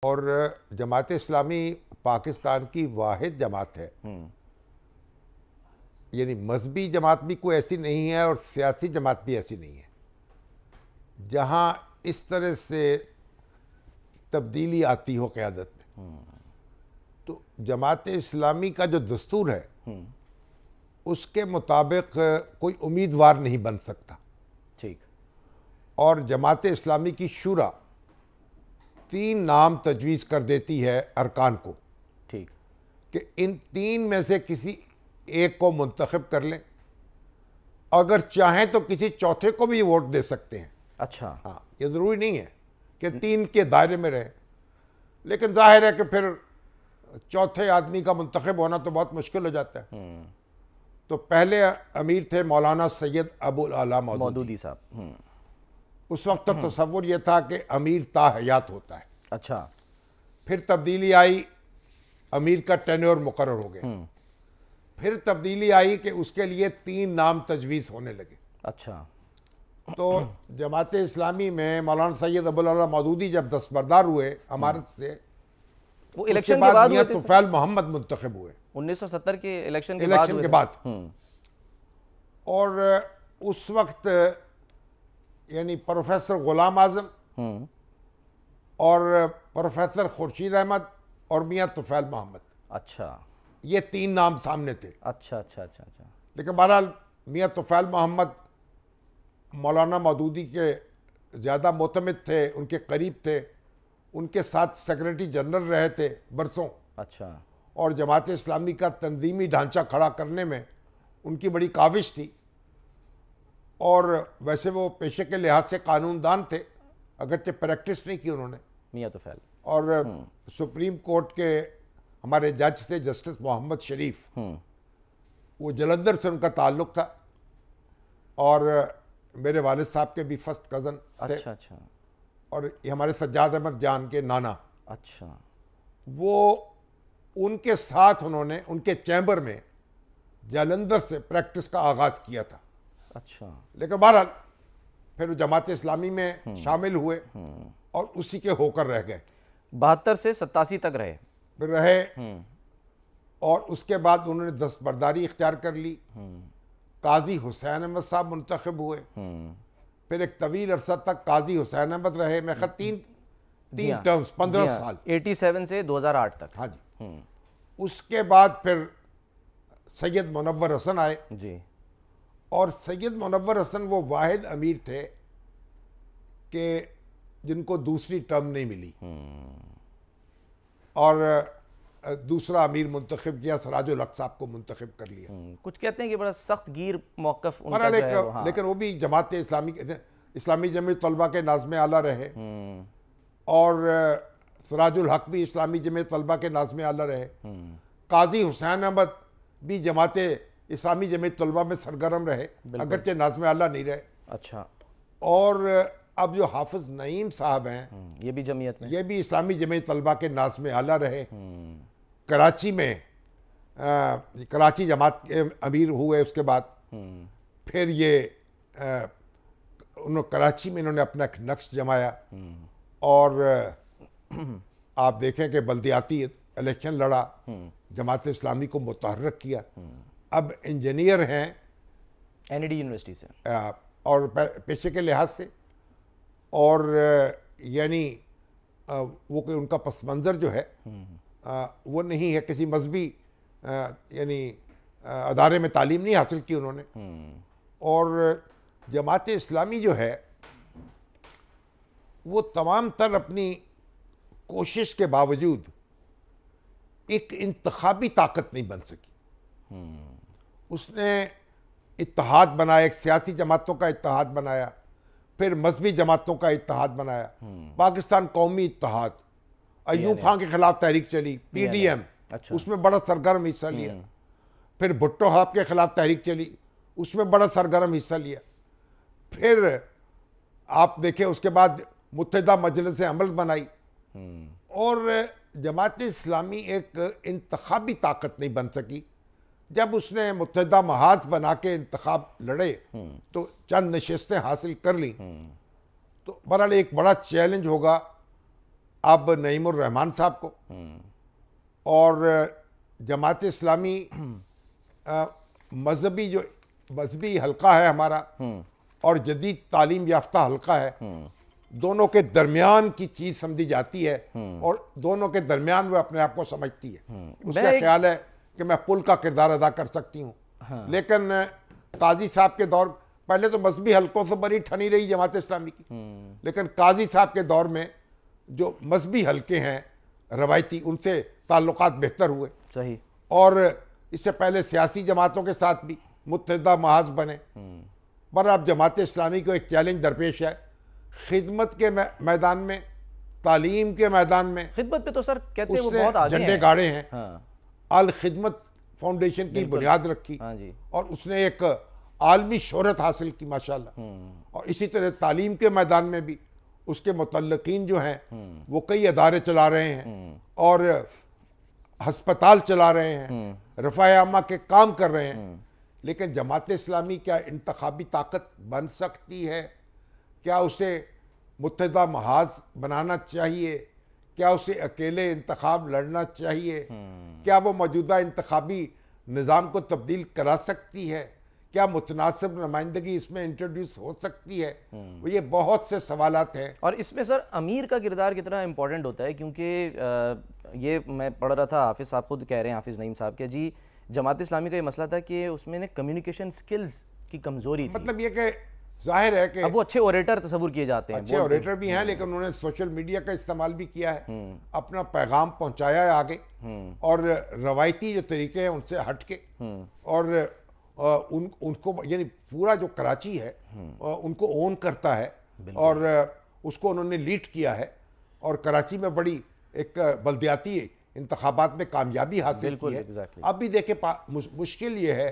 और जमात इस्लामी पाकिस्तान की वाहिद जमात है, यानी मजहबी जमात भी कोई ऐसी नहीं है और सियासी जमात भी ऐसी नहीं है जहां इस तरह से तब्दीली आती हो क़यादत में। तो जमात इस्लामी का जो दस्तूर है उसके मुताबिक कोई उम्मीदवार नहीं बन सकता। ठीक। और जमात इस्लामी की शूरा 3 नाम तजवीज़ कर देती है अरकान को, ठीक, कि इन 3 में से किसी एक को मुंतखब कर लें, अगर चाहें तो किसी चौथे को भी वोट दे सकते हैं। अच्छा। हाँ, ये ज़रूरी नहीं है कि 3 के दायरे में रहे, लेकिन जाहिर है कि फिर चौथे आदमी का मुंतखब होना तो बहुत मुश्किल हो जाता है। तो पहले अमीर थे मौलाना सैयद अबुल आला मौदूदी साहब। उस वक्त तक तसव्वुर यह था कि अमीर ताहयात होता है। अच्छा। फिर तब्दीली आई, अमीर का टेन्योर मुकर्रर हो गया। फिर तब्दीली आई कि उसके लिए 3 नाम तजवीज़ होने लगे। अच्छा। तो जमात इस्लामी में मौलाना सैयद अबुल आला मौदूदी जब दस्तबरदार हुए अमारत से, वो उसके इलेक्शन के बाद बाद मियां हुए थे? तुफैल मोहम्मद मुंतखब हुए 1970 के इलेक्शन के इलेक्शन बाद के बाद। और उस वक्त यानी प्रोफेसर गुलाम आजम और प्रोफेसर खुर्शीद अहमद और मियां तुफैल मोहम्मद, अच्छा, ये 3 नाम सामने थे। अच्छा अच्छा अच्छा अच्छा। लेकिन बहरहाल मियां तुफैल मोहम्मद मौलाना मौदूदी के ज़्यादा मोतमिद थे, उनके करीब थे, उनके साथ सेक्रेटरी जनरल रहे थे बरसों। अच्छा। और जमात इस्लामी का तंजीमी ढांचा खड़ा करने में उनकी बड़ी काविश थी। और वैसे वो पेशे के लिहाज से कानूनदान थे, अगरचे प्रैक्टिस नहीं की उन्होंने। मियां तुफैल और सुप्रीम कोर्ट के हमारे जज थे जस्टिस मोहम्मद शरीफ, वो जलंधर से उनका ताल्लुक था और मेरे वालिद साहब के भी फर्स्ट कज़न थे। अच्छा अच्छा। और ये हमारे सज्जाद अहमद जान के नाना। अच्छा। वो उनके साथ उन्होंने उनके चैम्बर में जालंधर से प्रैक्टिस का आगाज़ किया था। अच्छा। लेकिन बहरहाल फिर जमात इस्लामी में शामिल हुए और उसी के होकर रह गए। 72 से 87 तक रहे। फिर रहे और उसके बाद उन्होंने दस्तबरदारी इख्तियार कर ली। काजी हुसैन अहमद साहब मुंतखब हुए। फिर एक तवील अरसा तक काजी हुसैन अहमद रहे, मैं ख्याल तीन टर्म्स 15 साल, 87 से 2008 तक। हाँ जी। उसके बाद फिर सैयद मुनव्वर हसन आए जी। और सैयद मुनव्वर हसन वो वाहिद अमीर थे कि जिनको दूसरी टर्म नहीं मिली। और दूसरा अमीर मुंतखब किया, सराजुल हक साहब को मुंतखब कर लिया। कुछ कहते हैं कि बड़ा सख्त गिर मौक़िफ़ उनका जो है वो, हाँ। लेकिन वो भी जमात इस्लामी जमीयत तलबा के नाज़िम आला रहे। और सराजुल हक भी इस्लामी जमीयत तलबा के नाज़िम आला रहे। काजी हुसैन अहमद भी जमात इस्लामी जमीयत तलबा में सरगर्म रहे, अगरचे नाज़िम आला नहीं रहे। अच्छा। और अब जो हाफिज़ नईम साहब हैं, ये भी जमीयत में, ये भी इस्लामी जमीयत तलबा के नाज़िम आला रहे। कराची में कराची जमात के अमीर हुए। उसके बाद फिर ये उन्होंने कराची में इन्होंने अपना एक नक्श जमाया। और आप देखें कि बल्दियाती इलेक्शन लड़ा, जमात इस्लामी को मुतहर्रिक किया। अब इंजीनियर हैं NED यूनिवर्सिटी से और पेशे के लिहाज से, और यानी वो कोई उनका पस मंज़र जो है वो नहीं है किसी मजहबी यानी अदारे में तालीम नहीं हासिल की उन्होंने। और जमात इस्लामी जो है वो तमाम तर अपनी कोशिश के बावजूद एक इंतखाबी ताकत नहीं बन सकी। उसने इत्तेहाद बनाया, एक सियासी जमातों का इत्तेहाद बनाया, फिर मजहबी जमातों का इत्तेहाद बनाया। पाकिस्तान कौमी इत्तेहाद, अयूब खान के खिलाफ तहरीक चली, PDM, अच्छा। उसमें बड़ा सरगर्म हिस्सा लिया। फिर भुट्टो साहब के खिलाफ तहरीक चली, उसमें बड़ा सरगर्म हिस्सा लिया। फिर आप देखें उसके बाद मुत्तहिदा मजलिस अमल बनाई। और जमात इस्लामी एक इंतखाबी ताकत नहीं बन सकी। जब उसने मुत्तहिदा महाज बना के इंतखाब लड़े तो चंद नशिस्तें हासिल कर ली। तो बहरहाल एक बड़ा चैलेंज होगा अब नईमुर रहमान साहब को, और जमात इस्लामी मजहबी हल्का है हमारा और जदीद तालीम याफ्ता हल्का है, दोनों के दरमियान की चीज समझी जाती है और दोनों के दरमियान वो अपने आप को समझती है। उसका ख्याल है कि मैं पुल का किरदार अदा कर सकती हूँ। लेकिन काजी साहब के दौर, पहले तो मजहबी हल्कों से बड़ी ठनी रही जमात इस्लामी की, लेकिन काजी साहब के दौर में जो मजहबी हल्के हैं रवायती, उनसे ताल्लुकात बेहतर हुए। सही। और इससे पहले सियासी जमातों के साथ भी मुत्तहिदा महाज बने। पर अब जमात इस्लामी को एक चैलेंज दरपेश है, खिदमत के मैदान में, तालीम के मैदान में। खिदमत पे तो सर कहते हैं वो उसने बहुत आगे झंडे हैं। गाड़े हैं। हाँ। अल खिदमत फाउंडेशन की बुनियाद रखी। हाँ जी। और उसने एक आलमी शोहरत हासिल की माशाल्लाह। और इसी तरह तालीम के मैदान में भी उसके मुतल्लिकीन जो हैं वो कई अदारे चला रहे हैं और हस्पताल चला रहे हैं, रफ़ाए आमा के काम कर रहे हैं। लेकिन जमात इस्लामी क्या इंतखाबी ताकत बन सकती है? क्या उसे मुत्तहिदा महाज बनाना चाहिए? क्या उसे अकेले इंतखाब लड़ना चाहिए? क्या वो मौजूदा इंतखाबी निज़ाम को तब्दील करा सकती है? क्या मुतनासिब नुमाइंदगी इसमें इंट्रोड्यूस हो सकती है? ये बहुत से सवालात हैं। और इसमें सर अमीर का किरदार कितना इंपॉर्टेंट होता है, क्योंकि ये मैं पढ़ रहा था, हाफिज़ साहब खुद कह रहे हैं, हाफिज़ नईम साहब के जी, जमात इस्लामी का ये मसला था कि उसमें ने कम्युनिकेशन स्किल्स की कमज़ोरी थी। मतलब ये कि जाहिर है कि अब वो अच्छे ओरेटर तस्वुर किए जाते हैं, अच्छे ओरेटर भी हैं, लेकिन उन्होंने सोशल मीडिया का इस्तेमाल भी किया है, अपना पैगाम पहुंचाया है आगे, और रवायती जो तरीके हैं उनसे हट के, और उनको यानी पूरा जो कराची है उनको ओन करता है और उसको उन्होंने लीड किया है और कराची में बड़ी एक बल्दियाती इंतखाबात में कामयाबी हासिल की है। अब भी देखे मुश्किल ये है,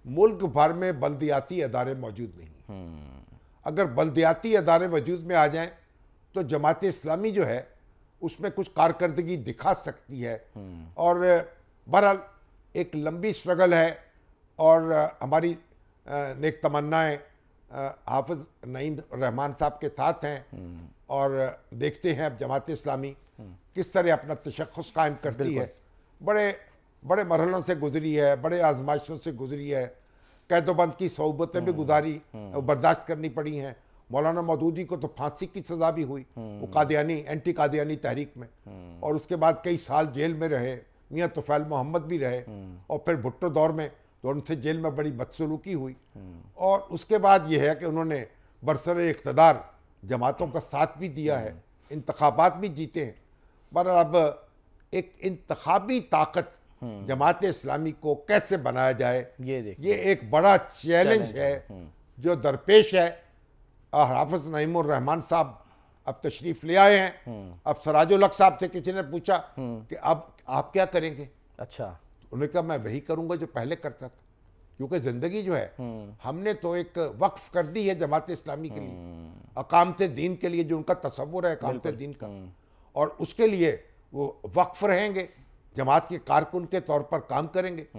मुल्क भर में बल्दियाती अदारे मौजूद नहीं। अगर बल्दियाती अदारे वजूद में आ जाएं तो जमात इस्लामी जो है उसमें कुछ कारकर्दगी दिखा सकती है। और बहरहाल एक लंबी स्ट्रगल है और हमारी नेक तमन्नाएं हाफिज़ नईम रहमान साहब के साथ हैं और देखते हैं अब जमात इस्लामी किस तरह अपना तशख़्ख़ुस कायम करती है। बड़े बड़े मरहलों से गुजरी है, बड़े आजमाइशों से गुजरी है, कैदोबंद की सोबतें भी गुजारी, बर्दाश्त करनी पड़ी हैं। मौलाना मौदूदी को तो फांसी की सज़ा भी हुई, वो कादियानी एंटी कादियानी तहरीक में, और उसके बाद कई साल जेल में रहे। मियाँ तुफ़ैल मोहम्मद भी रहे, और फिर भुट्टो दौर में तो उनसे जेल में बड़ी बदसलूकी हुई। और उसके बाद ये है कि उन्होंने बरसरे इक़्तिदार जमातों का साथ भी दिया है, इंतखाबात भी जीते हैं। पर अब एक इंतखाबी ताकत जमात इस्लामी को कैसे बनाया जाए, ये एक बड़ा चैलेंज है जो दरपेश है। हाफिज़ नईमुर रहमान साहब अब तशरीफ़ ले आए हैं। अब सराजुल हक साहब से किसी ने पूछा कि अब आप क्या करेंगे? अच्छा, उन्होंने कहा मैं वही करूंगा जो पहले करता था, क्योंकि ज़िंदगी जो है हमने तो एक वक्फ कर दी है जमात इस्लामी के लिए, अकामते दीन के लिए, जो उनका तसव्वुर है अकामते दीन का, और उसके लिए वो वक्फ रहेंगे, जमात के कारकुन के तौर पर काम करेंगे।